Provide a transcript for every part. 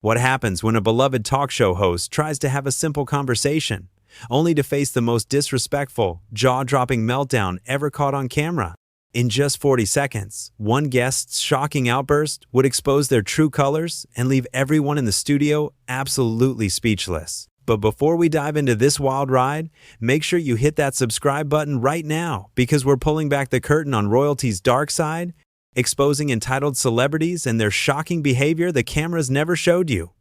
What happens when a beloved talk show host tries to have a simple conversation, only to face the most disrespectful, jaw-dropping meltdown ever caught on camera? In just 40 seconds, one guest's shocking outburst would expose their true colors and leave everyone in the studio absolutely speechless. But before we dive into this wild ride, make sure you hit that subscribe button right now, because we're pulling back the curtain on royalty's dark side, exposing entitled celebrities and their shocking behavior the cameras never showed you.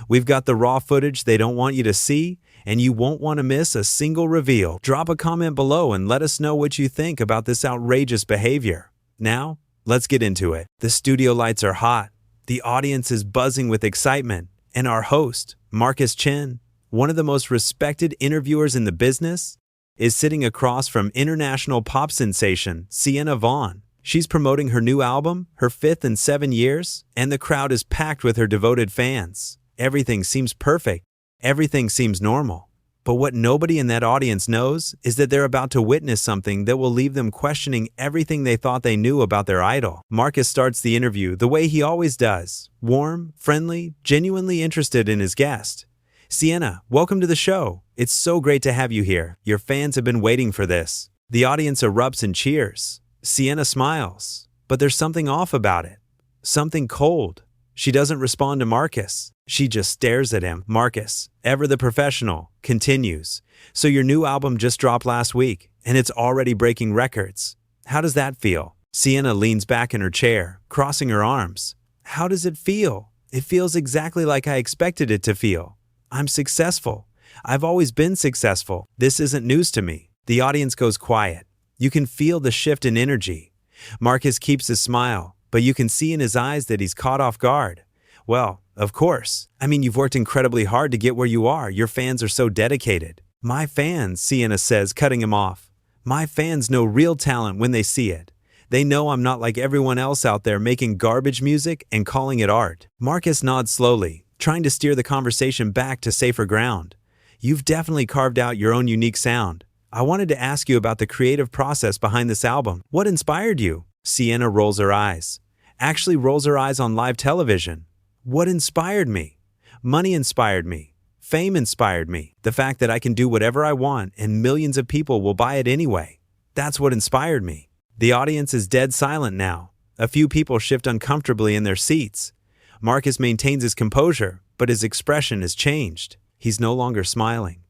We've got the raw footage they don't want you to see, and you won't want to miss a single reveal. Drop a comment below and let us know what you think about this outrageous behavior. Now, let's get into it. The studio lights are hot, the audience is buzzing with excitement, and our host, Marcus Chin, one of the most respected interviewers in the business, is sitting across from international pop sensation Sienna Vaughn. She's promoting her new album, her 5th in 7 years, and the crowd is packed with her devoted fans. Everything seems perfect. Everything seems normal. But what nobody in that audience knows is that they're about to witness something that will leave them questioning everything they thought they knew about their idol. Marcus starts the interview the way he always does, warm, friendly, genuinely interested in his guest. Sienna, welcome to the show. It's so great to have you here. Your fans have been waiting for this. The audience erupts in cheers. Sienna smiles, but there's something off about it. Something cold. She doesn't respond to Marcus. She just stares at him. Marcus, ever the professional, continues. So your new album just dropped last week, and it's already breaking records. How does that feel? Sienna leans back in her chair, crossing her arms. How does it feel? It feels exactly like I expected it to feel. I'm successful. I've always been successful. This isn't news to me. The audience goes quiet. You can feel the shift in energy. Marcus keeps his smile, but you can see in his eyes that he's caught off guard. Well, of course. I mean, you've worked incredibly hard to get where you are. Your fans are so dedicated. My fans, Sienna says, cutting him off. My fans know real talent when they see it. They know I'm not like everyone else out there making garbage music and calling it art. Marcus nods slowly, trying to steer the conversation back to safer ground. You've definitely carved out your own unique sound. I wanted to ask you about the creative process behind this album. What inspired you? Sienna rolls her eyes. Actually rolls her eyes on live television. What inspired me? Money inspired me. Fame inspired me. The fact that I can do whatever I want and millions of people will buy it anyway. That's what inspired me. The audience is dead silent now. A few people shift uncomfortably in their seats. Marcus maintains his composure, but his expression has changed. He's no longer smiling.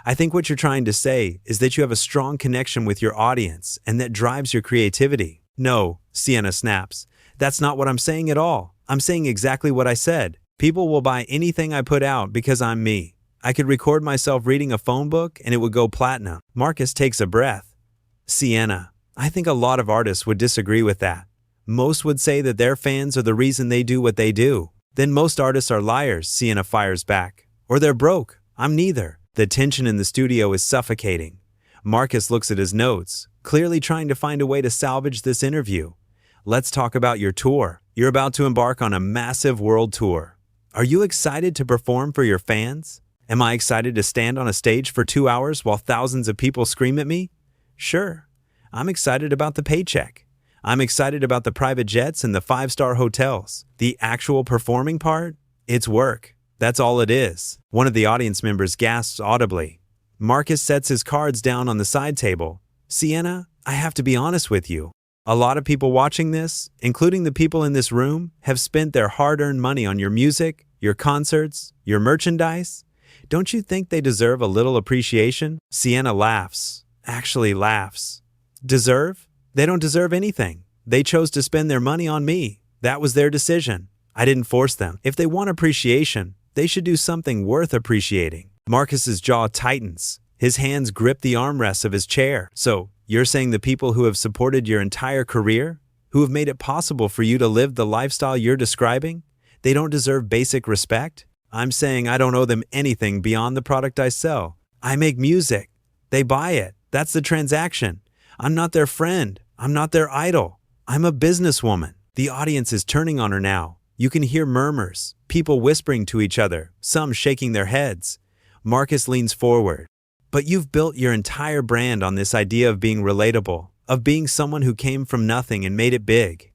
I think what you're trying to say is that you have a strong connection with your audience and that drives your creativity. No, Sienna snaps. That's not what I'm saying at all. I'm saying exactly what I said. People will buy anything I put out because I'm me. I could record myself reading a phone book and it would go platinum. Marcus takes a breath. Sienna, I think a lot of artists would disagree with that. Most would say that their fans are the reason they do what they do. Then most artists are liars, Sienna fires back. Or they're broke. I'm neither. The tension in the studio is suffocating. Marcus looks at his notes, clearly trying to find a way to salvage this interview. Let's talk about your tour. You're about to embark on a massive world tour. Are you excited to perform for your fans? Am I excited to stand on a stage for 2 hours while thousands of people scream at me? Sure. I'm excited about the paycheck. I'm excited about the private jets and the 5-star hotels. The actual performing part? It's work. That's all it is. One of the audience members gasps audibly. Marcus sets his cards down on the side table. Sienna, I have to be honest with you. A lot of people watching this, including the people in this room, have spent their hard-earned money on your music, your concerts, your merchandise. Don't you think they deserve a little appreciation? Sienna laughs. Actually laughs. Deserve? They don't deserve anything. They chose to spend their money on me. That was their decision. I didn't force them. If they want appreciation, they should do something worth appreciating. Marcus's jaw tightens. His hands grip the armrests of his chair. So, you're saying the people who have supported your entire career, who have made it possible for you to live the lifestyle you're describing, they don't deserve basic respect? I'm saying I don't owe them anything beyond the product I sell. I make music. They buy it. That's the transaction. I'm not their friend. I'm not their idol. I'm a businesswoman. The audience is turning on her now. You can hear murmurs, people whispering to each other, some shaking their heads. Marcus leans forward. But you've built your entire brand on this idea of being relatable, of being someone who came from nothing and made it big.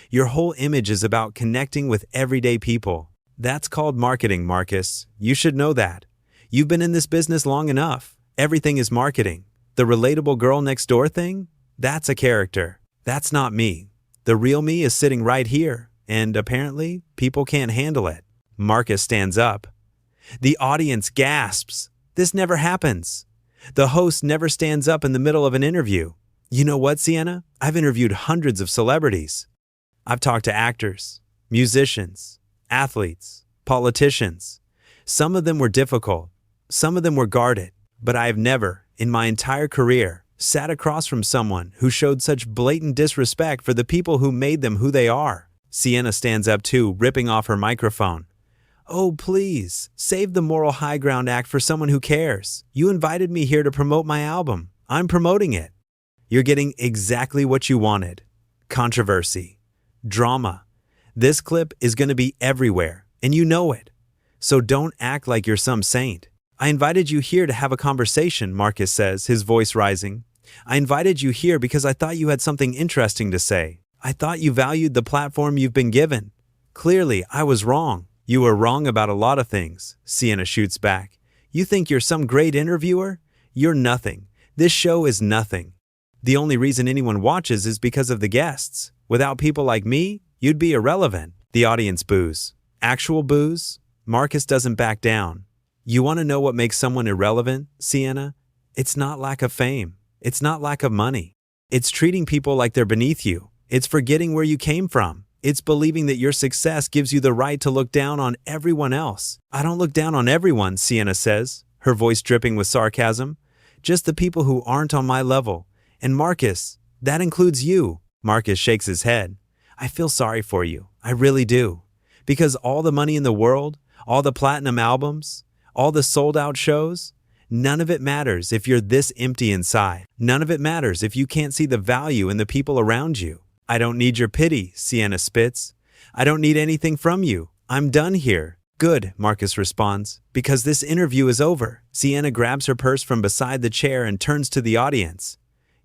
Your whole image is about connecting with everyday people. That's called marketing, Marcus. You should know that. You've been in this business long enough. Everything is marketing. The relatable girl next door thing? That's a character. That's not me. The real me is sitting right here, and apparently, people can't handle it. Marcus stands up. The audience gasps. This never happens. The host never stands up in the middle of an interview. You know what, Sienna? I've interviewed hundreds of celebrities. I've talked to actors, musicians, athletes, politicians. Some of them were difficult. Some of them were guarded. But I have never, in my entire career, sat across from someone who showed such blatant disrespect for the people who made them who they are. Sienna stands up too, ripping off her microphone. Oh, please, save the moral high ground act for someone who cares. You invited me here to promote my album. I'm promoting it. You're getting exactly what you wanted. Controversy. Drama. This clip is going to be everywhere, and you know it. So don't act like you're some saint. I invited you here to have a conversation, Marcus says, his voice rising. I invited you here because I thought you had something interesting to say. I thought you valued the platform you've been given. Clearly, I was wrong. You were wrong about a lot of things, Sienna shoots back. You think you're some great interviewer? You're nothing. This show is nothing. The only reason anyone watches is because of the guests. Without people like me, you'd be irrelevant. The audience boos. Actual boos? Marcus doesn't back down. You want to know what makes someone irrelevant, Sienna? It's not lack of fame. It's not lack of money. It's treating people like they're beneath you. It's forgetting where you came from. It's believing that your success gives you the right to look down on everyone else. I don't look down on everyone, Sienna says, her voice dripping with sarcasm. Just the people who aren't on my level. And Marcus, that includes you. Marcus shakes his head. I feel sorry for you. I really do. Because all the money in the world, all the platinum albums, all the sold-out shows, none of it matters if you're this empty inside. None of it matters if you can't see the value in the people around you. I don't need your pity, Sienna spits. I don't need anything from you. I'm done here. Good, Marcus responds, because this interview is over. Sienna grabs her purse from beside the chair and turns to the audience.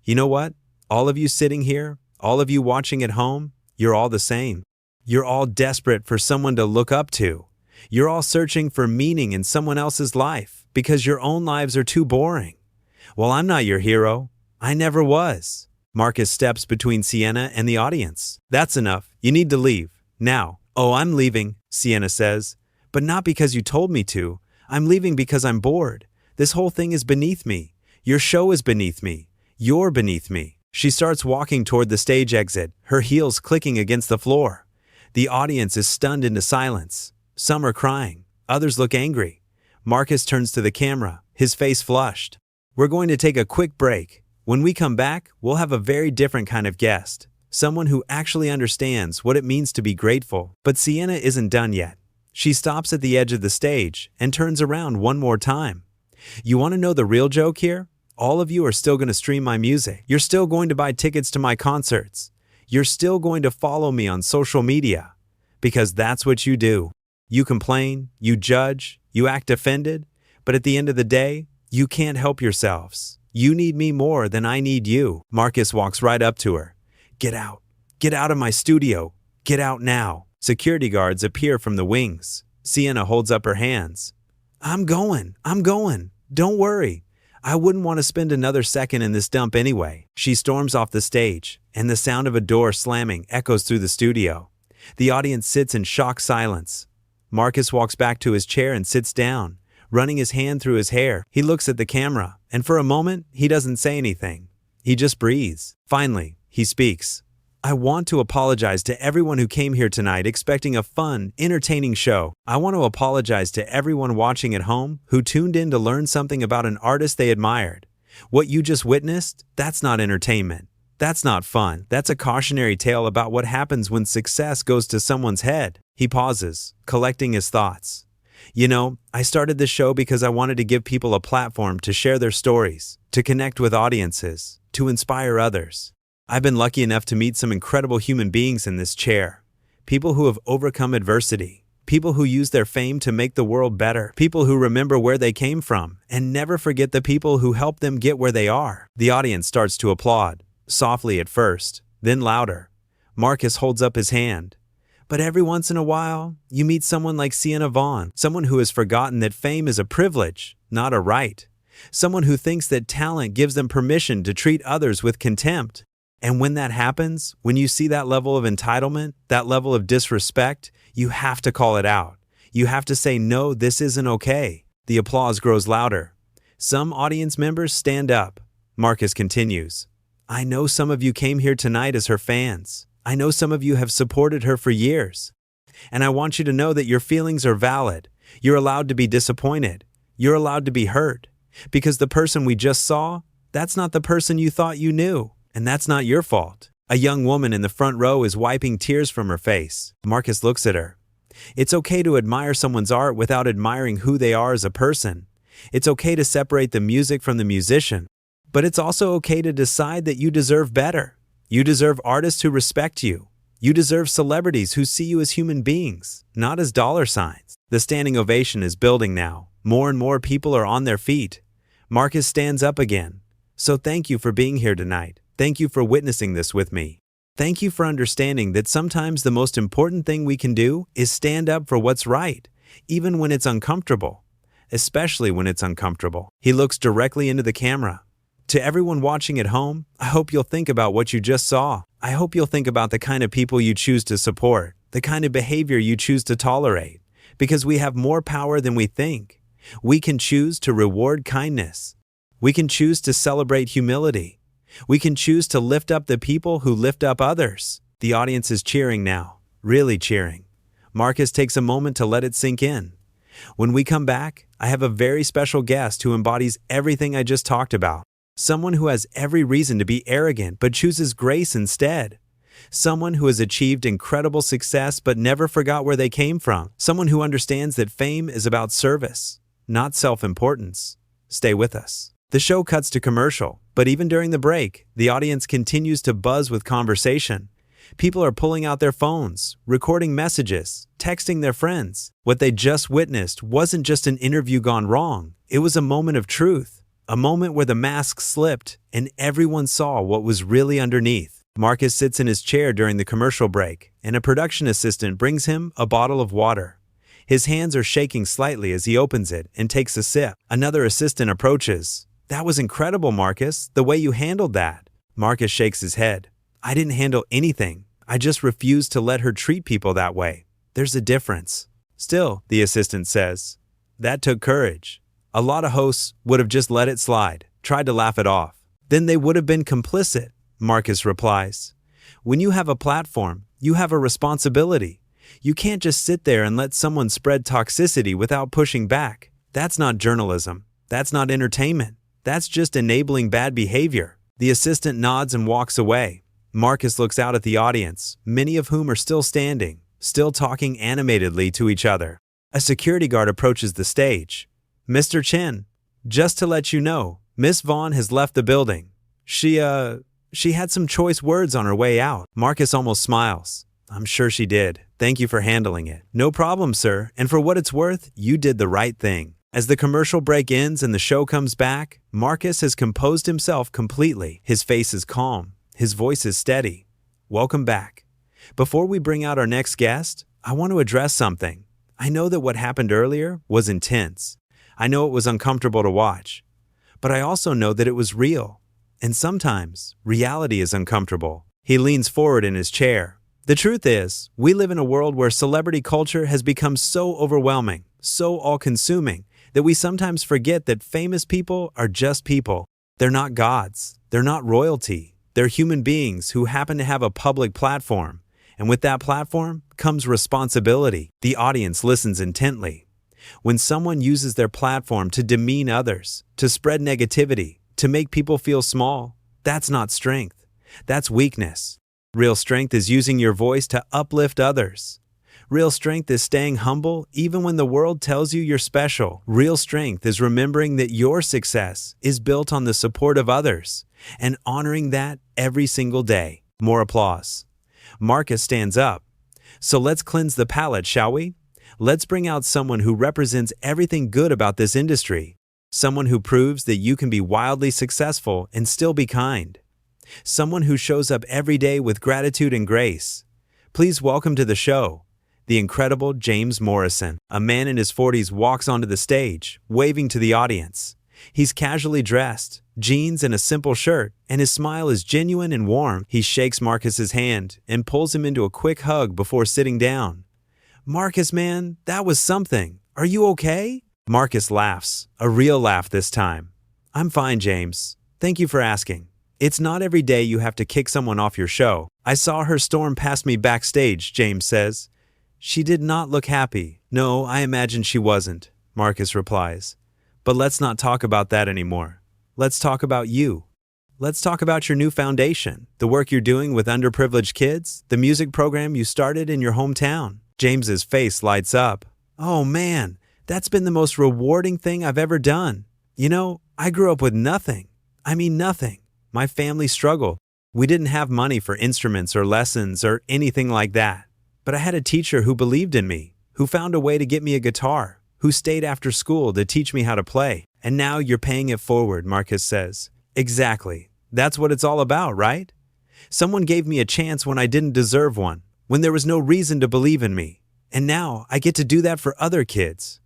You know what? All of you sitting here, all of you watching at home, you're all the same. You're all desperate for someone to look up to. You're all searching for meaning in someone else's life because your own lives are too boring. Well, I'm not your hero. I never was. Marcus steps between Sienna and the audience. That's enough. You need to leave. Now. Oh, I'm leaving, Sienna says. But not because you told me to. I'm leaving because I'm bored. This whole thing is beneath me. Your show is beneath me. You're beneath me. She starts walking toward the stage exit, her heels clicking against the floor. The audience is stunned into silence. Some are crying. Others look angry. Marcus turns to the camera, his face flushed. We're going to take a quick break. When we come back, we'll have a very different kind of guest. Someone who actually understands what it means to be grateful. But Sienna isn't done yet. She stops at the edge of the stage and turns around one more time. You want to know the real joke here? All of you are still going to stream my music. You're still going to buy tickets to my concerts. You're still going to follow me on social media. Because that's what you do. You complain, you judge, you act offended, but at the end of the day, you can't help yourselves. You need me more than I need you. Marcus walks right up to her. Get out. Get out of my studio. Get out now. Security guards appear from the wings. Sienna holds up her hands. I'm going. Don't worry. I wouldn't want to spend another second in this dump anyway. She storms off the stage, and the sound of a door slamming echoes through the studio. The audience sits in shocked silence. Marcus walks back to his chair and sits down, running his hand through his hair. He looks at the camera, and for a moment, he doesn't say anything. He just breathes. Finally, he speaks. I want to apologize to everyone who came here tonight expecting a fun, entertaining show. I want to apologize to everyone watching at home who tuned in to learn something about an artist they admired. What you just witnessed, that's not entertainment. That's not fun. That's a cautionary tale about what happens when success goes to someone's head. He pauses, collecting his thoughts. You know, I started this show because I wanted to give people a platform to share their stories, to connect with audiences, to inspire others. I've been lucky enough to meet some incredible human beings in this chair. People who have overcome adversity. People who use their fame to make the world better. People who remember where they came from and never forget the people who helped them get where they are. The audience starts to applaud, softly at first, then louder. Marcus holds up his hand. But every once in a while, you meet someone like Sienna Vaughn, someone who has forgotten that fame is a privilege, not a right. Someone who thinks that talent gives them permission to treat others with contempt. And when that happens, when you see that level of entitlement, that level of disrespect, you have to call it out. You have to say, no, this isn't okay. The applause grows louder. Some audience members stand up. Marcus continues. I know some of you came here tonight as her fans. I know some of you have supported her for years. And I want you to know that your feelings are valid. You're allowed to be disappointed. You're allowed to be hurt. Because the person we just saw, that's not the person you thought you knew. And that's not your fault. A young woman in the front row is wiping tears from her face. Marcus looks at her. It's okay to admire someone's art without admiring who they are as a person. It's okay to separate the music from the musician. But it's also okay to decide that you deserve better. You deserve artists who respect you. You deserve celebrities who see you as human beings, not as dollar signs. The standing ovation is building now. More and more people are on their feet. Marcus stands up again. So thank you for being here tonight. Thank you for witnessing this with me. Thank you for understanding that sometimes the most important thing we can do is stand up for what's right, even when it's uncomfortable. Especially when it's uncomfortable. He looks directly into the camera. To everyone watching at home, I hope you'll think about what you just saw. I hope you'll think about the kind of people you choose to support, the kind of behavior you choose to tolerate, because we have more power than we think. We can choose to reward kindness. We can choose to celebrate humility. We can choose to lift up the people who lift up others. The audience is cheering now, really cheering. Marcus takes a moment to let it sink in. When we come back, I have a very special guest who embodies everything I just talked about. Someone who has every reason to be arrogant but chooses grace instead. Someone who has achieved incredible success but never forgot where they came from. Someone who understands that fame is about service, not self-importance. Stay with us. The show cuts to commercial, but even during the break, the audience continues to buzz with conversation. People are pulling out their phones, recording messages, texting their friends. What they just witnessed wasn't just an interview gone wrong. It was a moment of truth. A moment where the mask slipped and everyone saw what was really underneath. Marcus sits in his chair during the commercial break, and a production assistant brings him a bottle of water. His hands are shaking slightly as he opens it and takes a sip. Another assistant approaches. That was incredible, Marcus, the way you handled that. Marcus shakes his head. I didn't handle anything. I just refused to let her treat people that way. There's a difference. Still, the assistant says, that took courage. A lot of hosts would have just let it slide, tried to laugh it off. Then they would have been complicit, Marcus replies. When you have a platform, you have a responsibility. You can't just sit there and let someone spread toxicity without pushing back. That's not journalism. That's not entertainment. That's just enabling bad behavior. The assistant nods and walks away. Marcus looks out at the audience, many of whom are still standing, still talking animatedly to each other. A security guard approaches the stage. Mr. Chen, just to let you know, Miss Vaughn has left the building. She had some choice words on her way out. Marcus almost smiles. I'm sure she did. Thank you for handling it. No problem, sir. And for what it's worth, you did the right thing. As the commercial break ends and the show comes back, Marcus has composed himself completely. His face is calm. His voice is steady. Welcome back. Before we bring out our next guest, I want to address something. I know that what happened earlier was intense. I know it was uncomfortable to watch, but I also know that it was real. And sometimes, reality is uncomfortable. He leans forward in his chair. The truth is, we live in a world where celebrity culture has become so overwhelming, so all-consuming, that we sometimes forget that famous people are just people. They're not gods. They're not royalty. They're human beings who happen to have a public platform. And with that platform comes responsibility. The audience listens intently. When someone uses their platform to demean others, to spread negativity, to make people feel small, that's not strength. That's weakness. Real strength is using your voice to uplift others. Real strength is staying humble even when the world tells you you're special. Real strength is remembering that your success is built on the support of others and honoring that every single day. More applause. Marcus stands up. So let's cleanse the palate, shall we? Let's bring out someone who represents everything good about this industry. Someone who proves that you can be wildly successful and still be kind. Someone who shows up every day with gratitude and grace. Please welcome to the show, the incredible James Morrison. A man in his 40s walks onto the stage, waving to the audience. He's casually dressed, jeans and a simple shirt, and his smile is genuine and warm. He shakes Marcus's hand and pulls him into a quick hug before sitting down. "Marcus, man, that was something. Are you okay?" Marcus laughs, a real laugh this time. "I'm fine, James. Thank you for asking. It's not every day you have to kick someone off your show." "I saw her storm past me backstage," James says. "She did not look happy." "No, I imagine she wasn't," Marcus replies. "But let's not talk about that anymore. Let's talk about you. Let's talk about your new foundation, the work you're doing with underprivileged kids, the music program you started in your hometown." James's face lights up. "Oh man, that's been the most rewarding thing I've ever done. You know, I grew up with nothing. I mean nothing. My family struggled. We didn't have money for instruments or lessons or anything like that. But I had a teacher who believed in me, who found a way to get me a guitar, who stayed after school to teach me how to play. And now you're paying it forward," Marcus says. "Exactly. That's what it's all about, right? Someone gave me a chance when I didn't deserve one, when there was no reason to believe in me. And now I get to do that for other kids.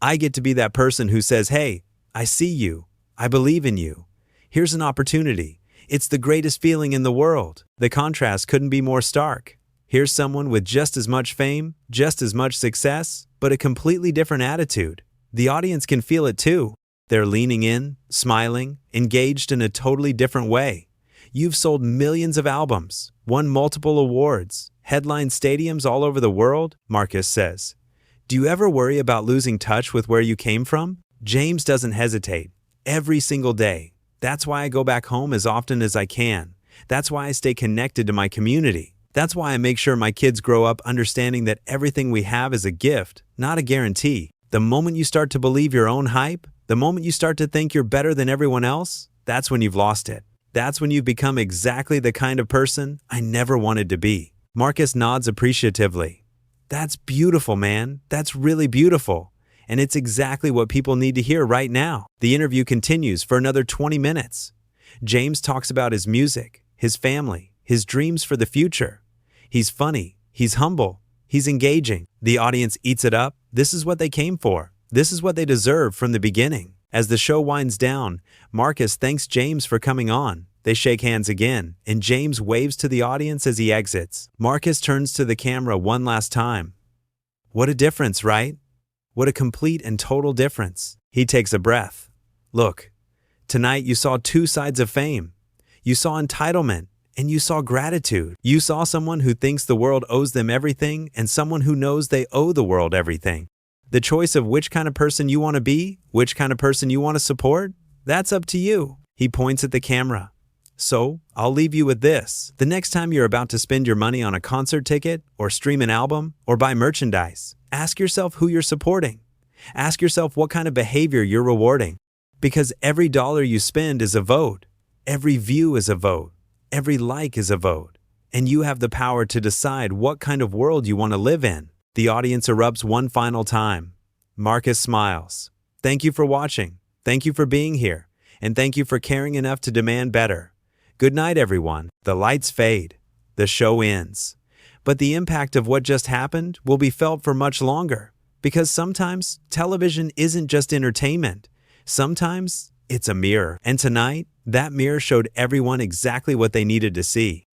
I get to be that person who says, hey, I see you. I believe in you. Here's an opportunity. It's the greatest feeling in the world." The contrast couldn't be more stark. Here's someone with just as much fame, just as much success, but a completely different attitude. The audience can feel it too. They're leaning in, smiling, engaged in a totally different way. You've sold millions of albums, won multiple awards, headlined stadiums all over the world, Marcus says. "Do you ever worry about losing touch with where you came from?" James doesn't hesitate. "Every single day. That's why I go back home as often as I can. That's why I stay connected to my community. That's why I make sure my kids grow up understanding that everything we have is a gift, not a guarantee. The moment you start to believe your own hype, the moment you start to think you're better than everyone else, that's when you've lost it. That's when you've become exactly the kind of person I never wanted to be." Marcus nods appreciatively. "That's beautiful, man. That's really beautiful. And it's exactly what people need to hear right now." The interview continues for another 20 minutes. James talks about his music, his family, his dreams for the future. He's funny, he's humble, he's engaging. The audience eats it up. This is what they came for. This is what they deserve from the beginning. As the show winds down, Marcus thanks James for coming on. They shake hands again, and James waves to the audience as he exits. Marcus turns to the camera one last time. What a difference, right? What a complete and total difference. He takes a breath. "Look, tonight you saw two sides of fame. You saw entitlement, and you saw gratitude. You saw someone who thinks the world owes them everything and someone who knows they owe the world everything. The choice of which kind of person you want to be, which kind of person you want to support, that's up to you." He points at the camera. "So, I'll leave you with this. The next time you're about to spend your money on a concert ticket, or stream an album, or buy merchandise, ask yourself who you're supporting. Ask yourself what kind of behavior you're rewarding. Because every dollar you spend is a vote. Every view is a vote. Every like is a vote. And you have the power to decide what kind of world you want to live in." The audience erupts one final time. Marcus smiles. "Thank you for watching. Thank you for being here. And thank you for caring enough to demand better. Good night, everyone." The lights fade. The show ends. But the impact of what just happened will be felt for much longer. Because sometimes television isn't just entertainment. Sometimes it's a mirror. And tonight, that mirror showed everyone exactly what they needed to see.